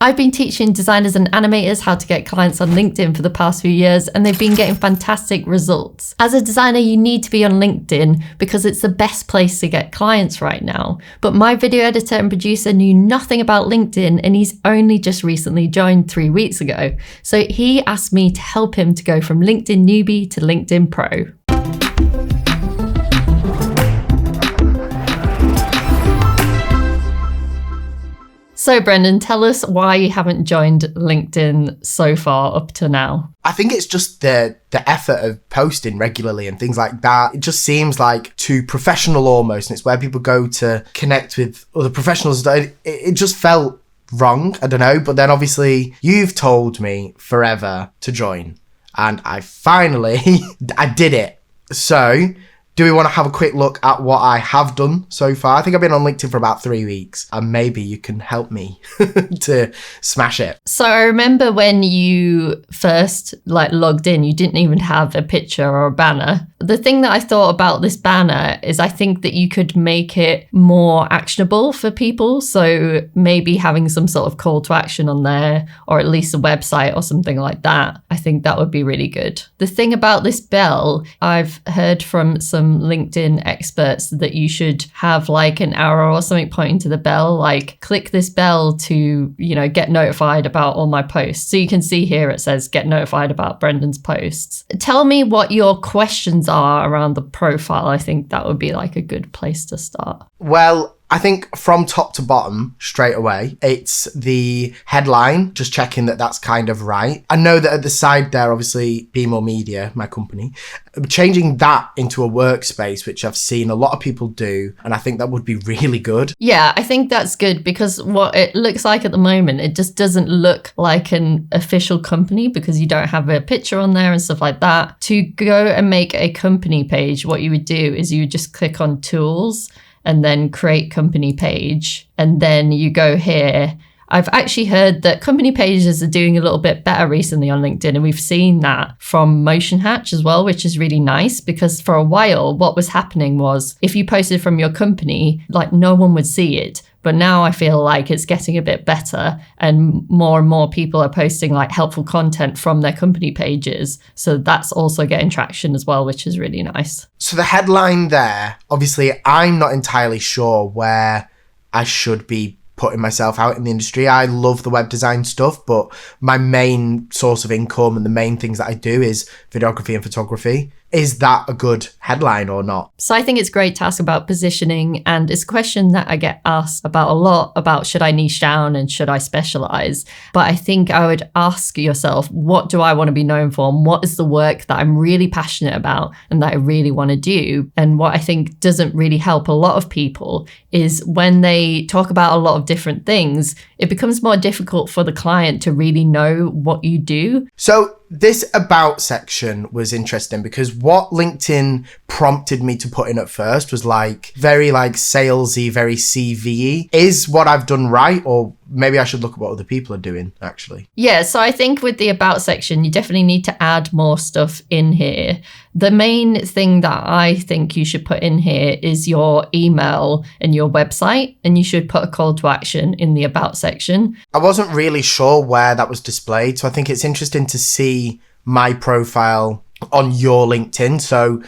I've been teaching designers and animators how to get clients on LinkedIn for the past few years, and they've been getting fantastic results. As a designer, you need to be on LinkedIn because it's the best place to get clients right now. But my video editor and producer knew nothing about LinkedIn, and he's only just recently joined 3 weeks ago. So he asked me to help him to go from LinkedIn newbie to LinkedIn pro. So Brendan, tell us why you haven't joined LinkedIn so far up to now. I think it's just the effort of posting regularly and things like that. It just seems like too professional almost, and it's where people go to connect with other professionals. It just felt wrong, I don't know. But then obviously you've told me forever to join, and I finally, I did it. So do we want to have a quick look at what I have done so far? I think I've been on LinkedIn for about 3 weeks, and maybe you can help me to smash it. So I remember when you first logged in, you didn't even have a picture or a banner. The thing that I thought about this banner is I think that you could make it more actionable for people. So maybe having some sort of call to action on there, or at least a website or something like that. I think that would be really good. The thing about this bell, I've heard from some LinkedIn experts that you should have like an arrow or something pointing to the bell, like click this bell to, get notified about all my posts. So you can see here it says get notified about Brendan's posts. Tell me what your questions are around the profile. I think that would be like a good place to start. Well, I think from top to bottom, straight away, it's the headline, just checking that that's kind of right. I know that at the side there, obviously, Be More Media, my company, changing that into a workspace, which I've seen a lot of people do, and I think that would be really good. Yeah, I think that's good because what it looks like at the moment, it just doesn't look like an official company because you don't have a picture on there and stuff like that. To go and make a company page, what you would do is you would just click on Tools and then create company page. And then you go here. I've actually heard that company pages are doing a little bit better recently on LinkedIn. And we've seen that from Motion Hatch as well, which is really nice because for a while, what was happening was if you posted from your company, no one would see it. But now I feel like it's getting a bit better and more people are posting helpful content from their company pages. So that's also getting traction as well, which is really nice. So the headline there, obviously, I'm not entirely sure where I should be putting myself out in the industry. I love the web design stuff, but my main source of income and the main things that I do is videography and photography. Is that a good headline or not? So I think it's great to ask about positioning, and it's a question that I get asked about a lot about should I niche down and should I specialize? But I think I would ask yourself, what do I want to be known for? And what is the work that I'm really passionate about and that I really want to do? And what I think doesn't really help a lot of people is when they talk about a lot of different things, it becomes more difficult for the client to really know what you do. So this about section was interesting because what LinkedIn prompted me to put in at first was very salesy, very CV-y. Is what I've done right, or maybe I should look at what other people are doing actually? Yeah, so I think with the about section, you definitely need to add more stuff in here. The main thing that I think you should put in here is your email and your website, and you should put a call to action in the about section. I wasn't really sure where that was displayed, so I think it's interesting to see my profile on your LinkedIn. So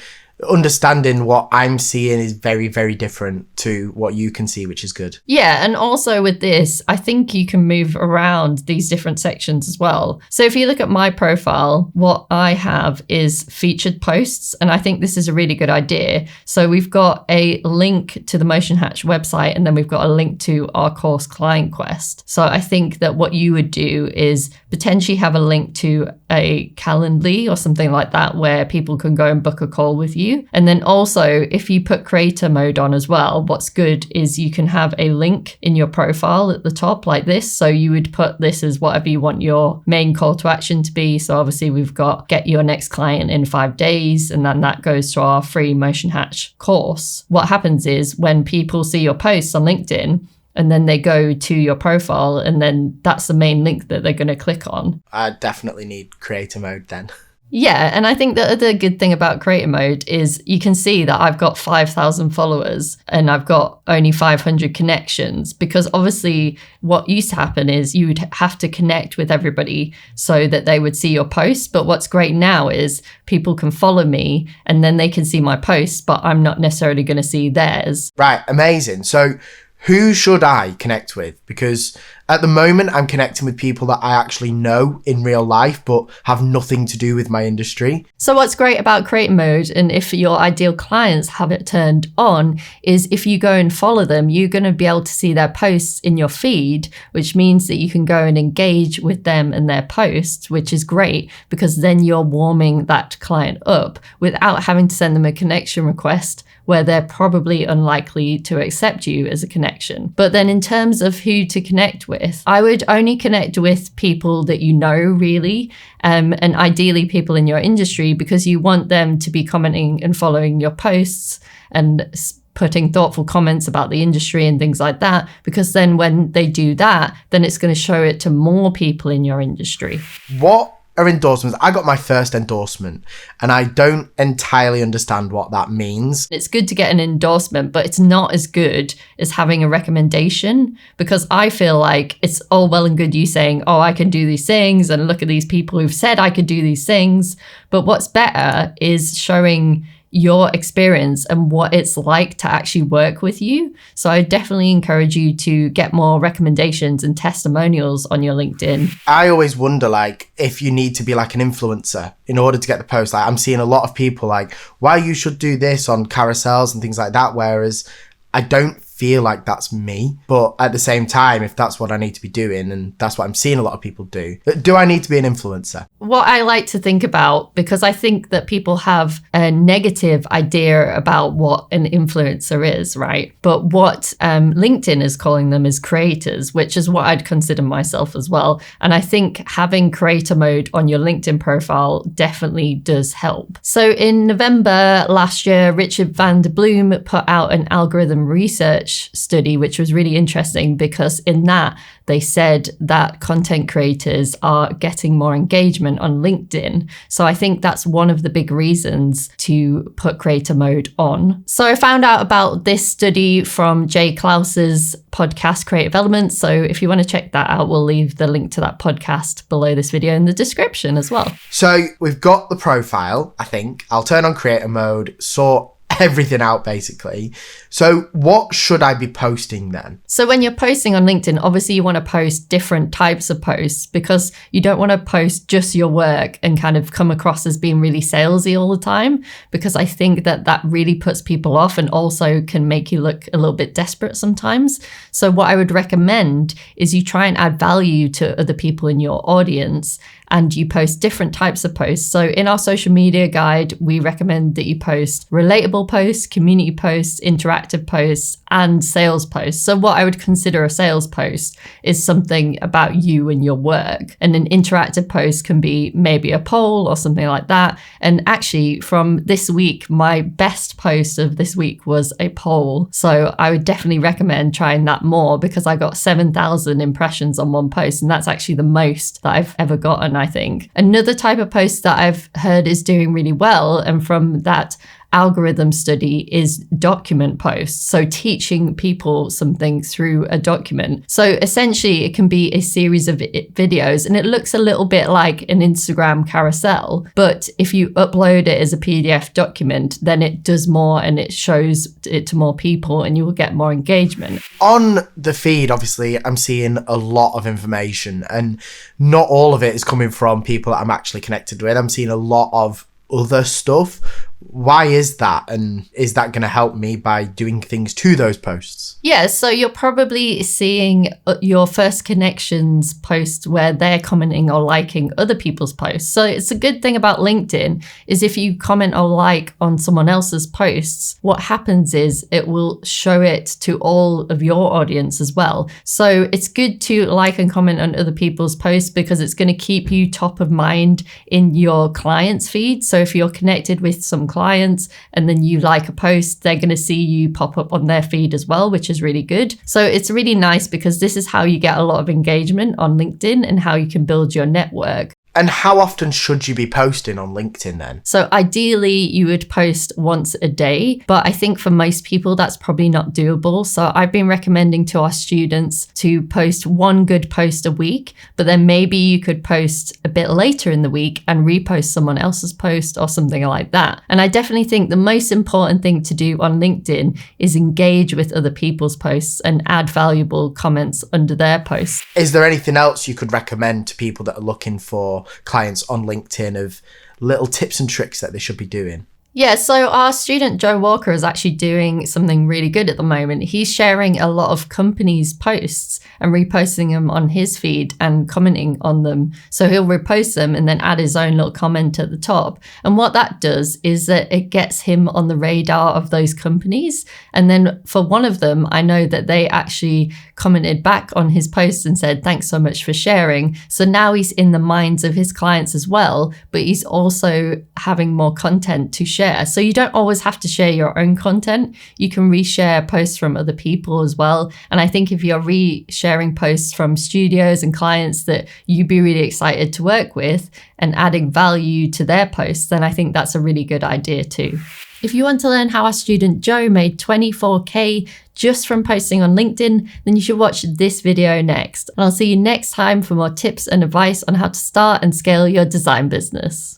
understanding what I'm seeing is very, very different to what you can see, which is good. Yeah, and also with this, I think you can move around these different sections as well. So if you look at my profile, what I have is featured posts, and I think this is a really good idea. So we've got a link to the Motion Hatch website, and then we've got a link to our course Client Quest. So I think that what you would do is potentially have a link to a Calendly or something like that where people can go and book a call with you. And then also, if you put creator mode on as well, what's good is you can have a link in your profile at the top like this. So you would put this as whatever you want your main call to action to be. So obviously we've got get your next client in 5 days, and then that goes to our free Motion Hatch course. What happens is when people see your posts on LinkedIn, and then they go to your profile, and then that's the main link that they're going to click on. I definitely need creator mode then. Yeah, and I think the other good thing about creator mode is you can see that I've got 5,000 followers and I've got only 500 connections, because obviously what used to happen is you would have to connect with everybody so that they would see your posts. But what's great now is people can follow me and then they can see my posts, but I'm not necessarily going to see theirs. Right, amazing. So who should I connect with? Because at the moment, I'm connecting with people that I actually know in real life, but have nothing to do with my industry. So what's great about creator mode, and if your ideal clients have it turned on, is if you go and follow them, you're going to be able to see their posts in your feed, which means that you can go and engage with them and their posts, which is great because then you're warming that client up without having to send them a connection request where they're probably unlikely to accept you as a connection. But then in terms of who to connect with, I would only connect with people that you know, really, and ideally people in your industry, because you want them to be commenting and following your posts and putting thoughtful comments about the industry and things like that, because then when they do that, then it's going to show it to more people in your industry. What are endorsements? I got my first endorsement and I don't entirely understand what that means. It's good to get an endorsement, but it's not as good as having a recommendation, because I feel like it's all well and good you saying, oh, I can do these things and look at these people who've said I could do these things. But what's better is showing your experience and what it's like to actually work with you. So I definitely encourage you to get more recommendations and testimonials on your LinkedIn. I always wonder, like, if you need to be like an influencer in order to get the post. Like, I'm seeing a lot of people like, why you should do this on carousels and things like that, whereas I don't feel like that's me. But at the same time, if that's what I need to be doing, and that's what I'm seeing a lot of people do I need to be an influencer? What I like to think about, because I think that people have a negative idea about what an influencer is, right? But what LinkedIn is calling them is creators, which is what I'd consider myself as well. And I think having creator mode on your LinkedIn profile definitely does help. So in November last year, Richard van der Bloom put out an algorithm research study, which was really interesting, because in that they said that content creators are getting more engagement on LinkedIn. So I think that's one of the big reasons to put creator mode on. So I found out about this study from Jay Klaus's podcast, Creative Elements. So if you want to check that out, we'll leave the link to that podcast below this video in the description as well. So we've got the profile, I think. I'll turn on creator mode, sort everything out basically. So what should I be posting then? So when you're posting on LinkedIn, obviously you want to post different types of posts, because you don't want to post just your work and kind of come across as being really salesy all the time, because I think that that really puts people off and also can make you look a little bit desperate sometimes. So what I would recommend is you try and add value to other people in your audience, and you post different types of posts. So in our social media guide, we recommend that you post relatable posts, community posts, interactive posts, and sales posts. So what I would consider a sales post is something about you and your work. And an interactive post can be maybe a poll or something like that. And actually from this week, my best post of this week was a poll. So I would definitely recommend trying that more, because I got 7,000 impressions on one post. And that's actually the most that I've ever gotten, I think. Another type of post that I've heard is doing really well, and from that algorithm study, is document posts. So teaching people something through a document. So essentially it can be a series of videos, and it looks a little bit like an Instagram carousel, but if you upload it as a PDF document, then it does more and it shows it to more people and you will get more engagement. On the feed, obviously, I'm seeing a lot of information, and not all of it is coming from people that I'm actually connected with. I'm seeing a lot of other stuff. Why is that? And is that going to help me by doing things to those posts? Yeah, so you're probably seeing your first connections post where they're commenting or liking other people's posts. So it's a good thing about LinkedIn is if you comment or like on someone else's posts, what happens is it will show it to all of your audience as well. So it's good to like and comment on other people's posts, because it's going to keep you top of mind in your clients' feed. So if you're connected with some clients and then you like a post, they're going to see you pop up on their feed as well, which is really good. So it's really nice, because this is how you get a lot of engagement on LinkedIn and how you can build your network. And how often should you be posting on LinkedIn then? So ideally you would post once a day, but I think for most people that's probably not doable. So I've been recommending to our students to post one good post a week, but then maybe you could post a bit later in the week and repost someone else's post or something like that. And I definitely think the most important thing to do on LinkedIn is engage with other people's posts and add valuable comments under their posts. Is there anything else you could recommend to people that are looking for clients on LinkedIn of little tips and tricks that they should be doing? Yeah, so our student Joe Walker is actually doing something really good at the moment. He's sharing a lot of companies' posts and reposting them on his feed and commenting on them. So he'll repost them and then add his own little comment at the top. And what that does is that it gets him on the radar of those companies. And then for one of them, I know that they actually commented back on his post and said, thanks so much for sharing. So now he's in the minds of his clients as well, but he's also having more content to share. So you don't always have to share your own content. You can reshare posts from other people as well. And I think if you're resharing posts from studios and clients that you'd be really excited to work with and adding value to their posts, then I think that's a really good idea too. If you want to learn how our student Joe made 24K just from posting on LinkedIn, then you should watch this video next. And I'll see you next time for more tips and advice on how to start and scale your design business.